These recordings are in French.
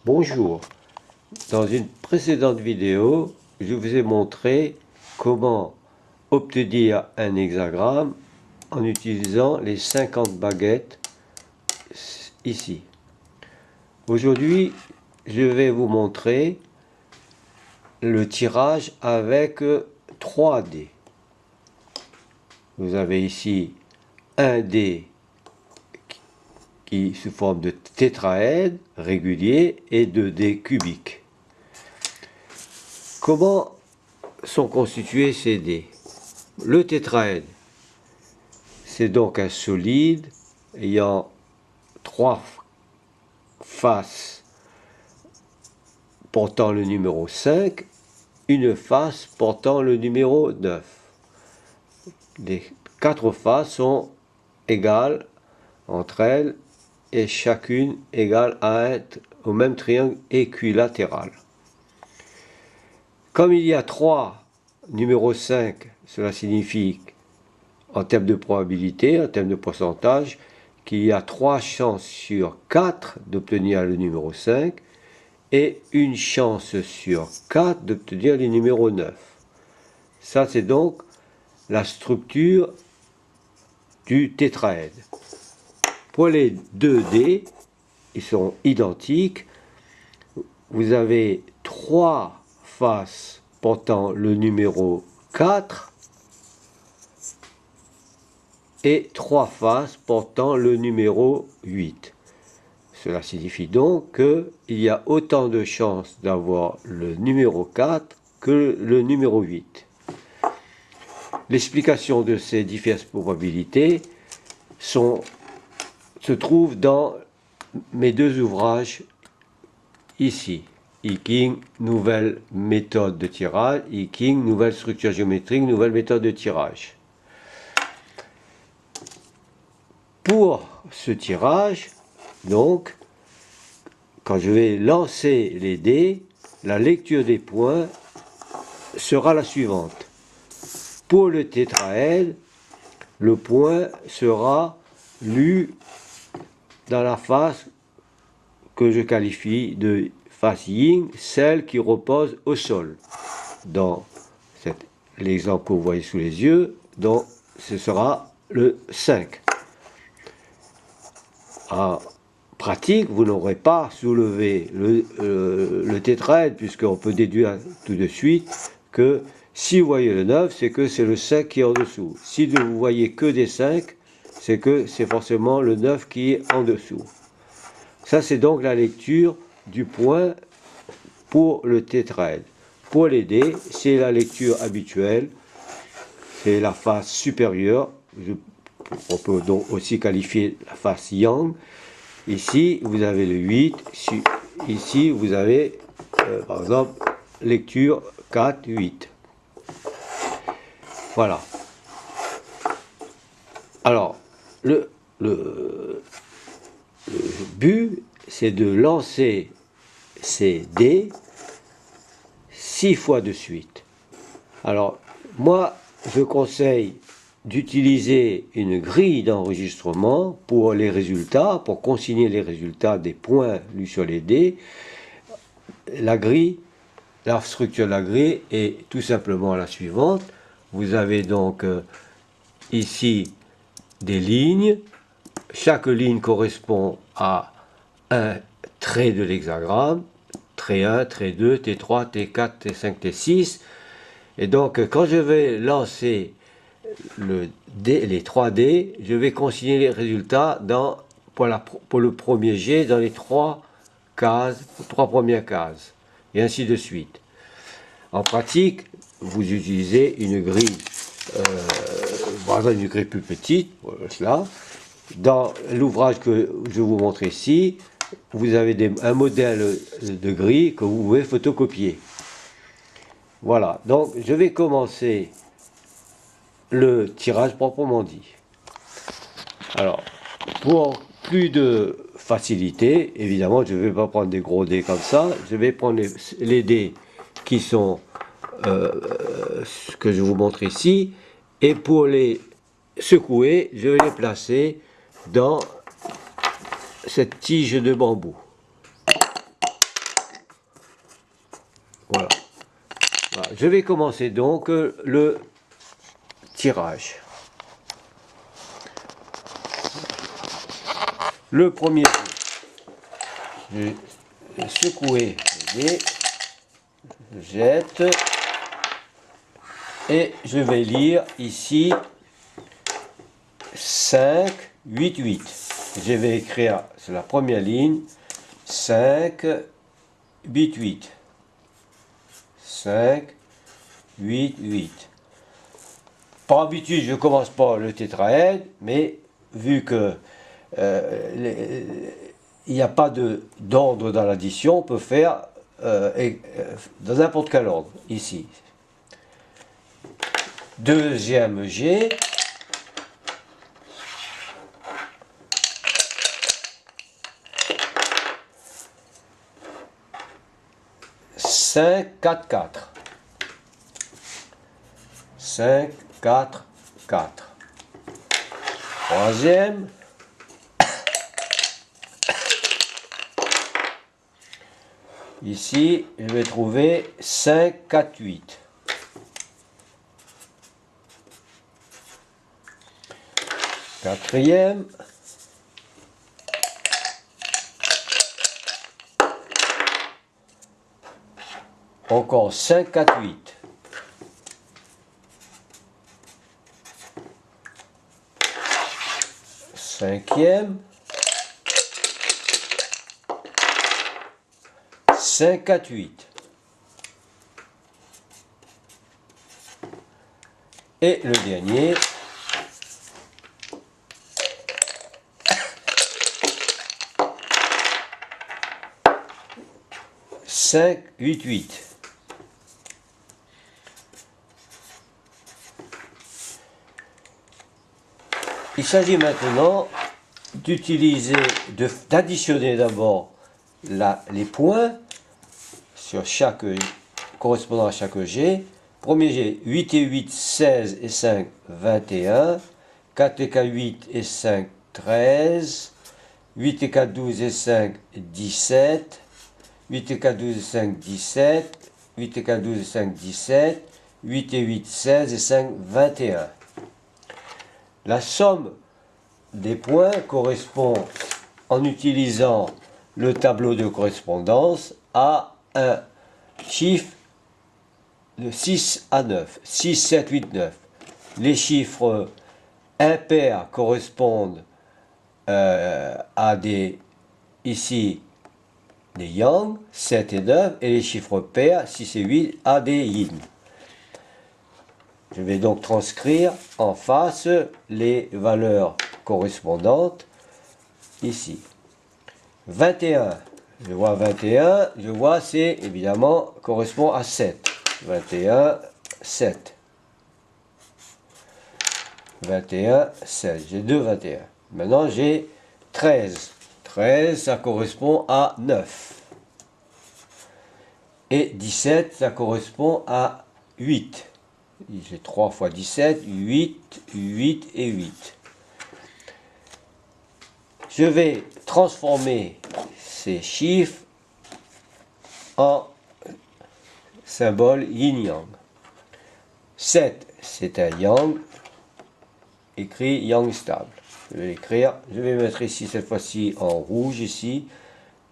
Bonjour, dans une précédente vidéo, je vous ai montré comment obtenir un hexagramme en utilisant les 50 baguettes ici. Aujourd'hui, je vais vous montrer le tirage avec 3 dés. Vous avez ici un dé qui sous forme de tétraède régulier et 2 dés cubiques. Comment sont constitués ces dés? Le tétraède, c'est donc un solide ayant 3 faces portant le numéro 5, une face portant le numéro 9. Les 4 faces sont égales entre elles et chacune égale au même triangle équilatéral. Comme il y a 3 numéros 5, cela signifie en termes de probabilité, en termes de pourcentage, qu'il y a 3 chances sur 4 d'obtenir le numéro 5 et une chance sur 4 d'obtenir le numéro 9. Ça, c'est donc la structure du tétraède. Pour les 2 dés, ils sont identiques. Vous avez 3 faces portant le numéro 4 et 3 faces portant le numéro 8. Cela signifie donc qu'il y a autant de chances d'avoir le numéro 4 que le numéro 8. L'explication de ces diverses probabilités se trouve dans mes 2 ouvrages ici. Hiking, nouvelle méthode de tirage. Hiking, nouvelle structure géométrique, nouvelle méthode de tirage. Pour ce tirage, donc, quand je vais lancer les dés, la lecture des points sera la suivante. Pour le tétraède, le point sera lu dans la face que je qualifie de face yin, celle qui repose au sol. Dans l'exemple que vous voyez sous les yeux, donc ce sera le 5. En pratique, vous n'aurez pas soulevé le tétraède, puisqu'on peut déduire tout de suite que si vous voyez le 9, c'est que c'est le 5 qui est en dessous. Si vous voyez que des 5, c'est que c'est forcément le 9 qui est en dessous. Ça, c'est donc la lecture du point pour le tétraède. Pour les dés, c'est la lecture habituelle, c'est la face supérieure. On peut donc aussi qualifier la face yang. Ici, vous avez le 8. Ici, vous avez, par exemple, lecture 4, 8. Voilà. Alors, le but, c'est de lancer ces dés 6 fois de suite. Alors, moi, je conseille d'utiliser une grille d'enregistrement pour les résultats, pour consigner les résultats des points lus sur les dés. La grille, la structure de la grille est tout simplement la suivante. Vous avez donc ici des lignes. Chaque ligne correspond à un trait de l'hexagramme. Trait 1, trait 2, T3, T4, T5, T6. Et donc, quand je vais lancer les 3 dés, je vais consigner les résultats pour le premier jet dans les 3 premières cases, et ainsi de suite. En pratique, vous utilisez une grille, par exemple une grille plus petite, cela. Dans l'ouvrage que je vous montre ici, vous avez un modèle de grille que vous pouvez photocopier. Voilà, donc je vais commencer le tirage proprement dit. Alors, pour plus de facilité, évidemment, je ne vais pas prendre des gros dés comme ça, je vais prendre les dés qui sont ce que je vous montre ici, et pour les secouer, je vais les placer dans cette tige de bambou. Voilà. Voilà. Je vais commencer donc le tirage. Le premier, je vais secouer les dés, je jette et je vais lire ici 5, 8, 8. Je vais écrire sur la première ligne 5, 8, 8. 5, 8, 8. Par habitude, je ne commence pas le tétraèdre, mais vu que il n'y a pas d'ordre dans l'addition, on peut faire dans n'importe quel ordre, ici. Deuxième G. Cinq, 4, 4. 5, 4, 4. Troisième. Ici, je vais trouver 5, 4, 8. Quatrième. Encore 5, 4, 8. Cinquième. 5, 4, 8. Et le dernier. 5, 8, 8. Il s'agit maintenant d'utiliser, d'additionner d'abord les points sur chaque, correspondant à chaque G. Premier G, 8 et 8, 16 et 5, 21. 4 et 4, 8 et 5, 13. 8 et 4, 12 et 5, 17. 8 et 4, 12 et 5, 17. 8 et 4, 12 et 5, 17. 8 et 8, 16 et 5, 21. La somme des points correspond, en utilisant le tableau de correspondance, à un chiffre de 6 à 9. 6, 7, 8, 9. Les chiffres impairs correspondent à ici, des yang, 7 et 9, et les chiffres pairs, 6 et 8, à des yin. Je vais donc transcrire en face les valeurs correspondantes ici. 21, je vois 21, je vois c'est évidemment correspond à 7. 21, 7. 21, 7. J'ai deux 21. Maintenant j'ai 13. 13, ça correspond à 9. Et 17, ça correspond à 8. J'ai 3 fois 17, 8, 8 et 8. Je vais transformer ces chiffres en symbole yin-yang. 7, c'est un yang, écrit yang stable. Je vais l'écrire, je vais mettre ici cette fois-ci en rouge, ici,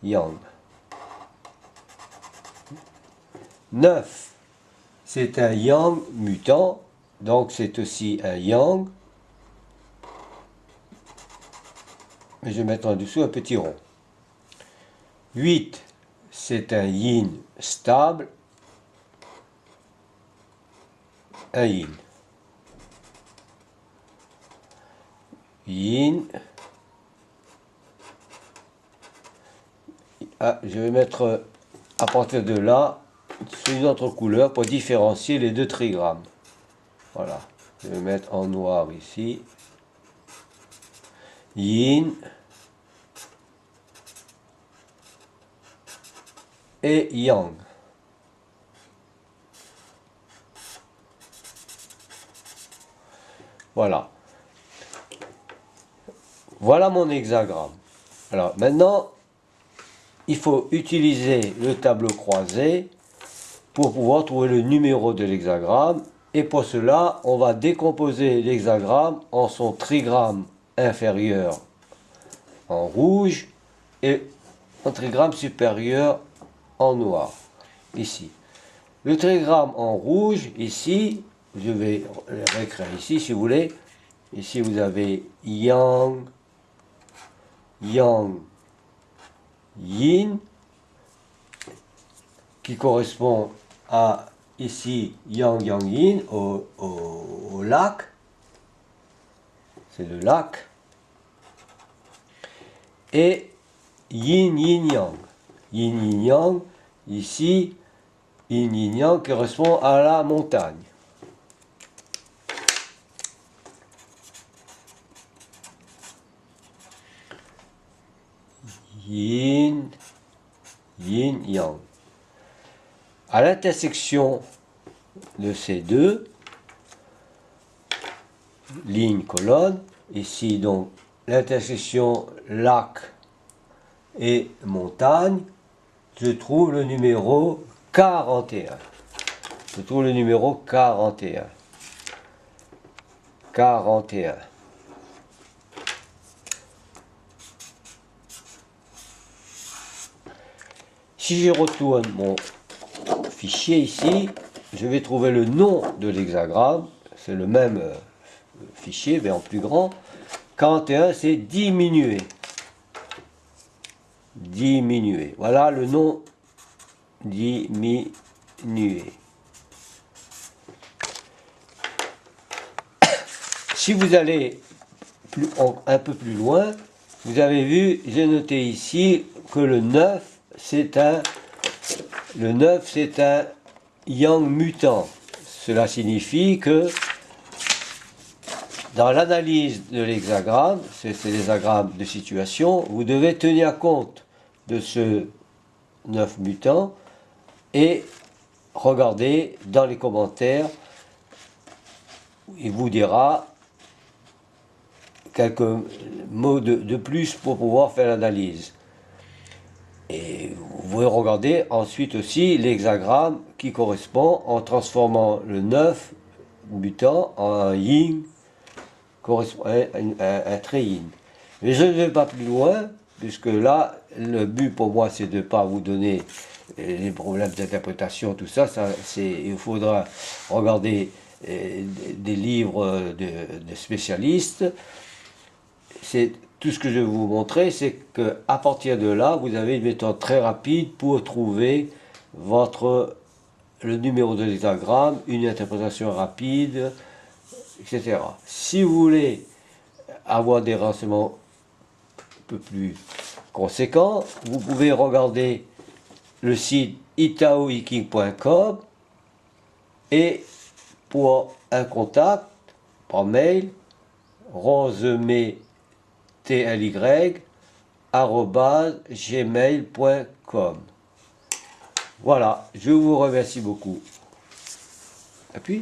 yang. 9, c'est un yang mutant, donc c'est aussi un yang. Mais je vais mettre en dessous un petit rond. 8, c'est un yin stable, un yin. Yin. Ah, je vais mettre à partir de là une autre couleur pour différencier les deux trigrammes. Voilà. Je vais mettre en noir ici. Yin et yang. Voilà. Voilà mon hexagramme. Alors maintenant, il faut utiliser le tableau croisé pour pouvoir trouver le numéro de l'hexagramme. Et pour cela, on va décomposer l'hexagramme en son trigramme inférieur en rouge et un trigramme supérieur en noir, ici. Le trigramme en rouge, ici, je vais le réécrire ici si vous voulez. Ici vous avez Yang, Yang, Yin, qui correspond à ici Yang, Yang, Yin, au lac. C'est le lac. Et Yin, Yin, Yang. Yin, Yin, Yang, ici, Yin, Yin, Yang correspond à la montagne. Yin, Yin, Yang. À l'intersection de ces deux, ligne, colonne, ici donc l'intersection lac et montagne, je trouve le numéro 41. Je trouve le numéro 41. 41. Si je retourne mon fichier ici, je vais trouver le nom de l'hexagramme. C'est le même fichier, mais en plus grand. 41, c'est diminué. Diminué. Voilà le nom diminué. Si vous allez un peu plus loin, vous avez vu, j'ai noté ici que le 9, c'est un yang mutant. Cela signifie que dans l'analyse de l'hexagramme, c'est l'hexagramme de situation, vous devez tenir compte de ce 9 mutant et regarder dans les commentaires, il vous dira quelques mots de plus pour pouvoir faire l'analyse. Et vous pouvez regarder ensuite aussi l'hexagramme qui correspond en transformant le 9 mutant en un yin, correspond à un trait yin. Mais je ne vais pas plus loin, puisque là, le but pour moi, c'est de ne pas vous donner les problèmes d'interprétation, tout ça, il faudra regarder des livres de spécialistes. C'est tout ce que je vais vous montrer, c'est qu'à partir de là, vous avez une méthode très rapide pour trouver le numéro de l'hexagramme, une interprétation rapide, etc. Si vous voulez avoir des renseignements un peu plus conséquents, vous pouvez regarder le site itaoiking.com et pour un contact par mail, rosemetly@gmail.com. Voilà, je vous remercie beaucoup. Appuie.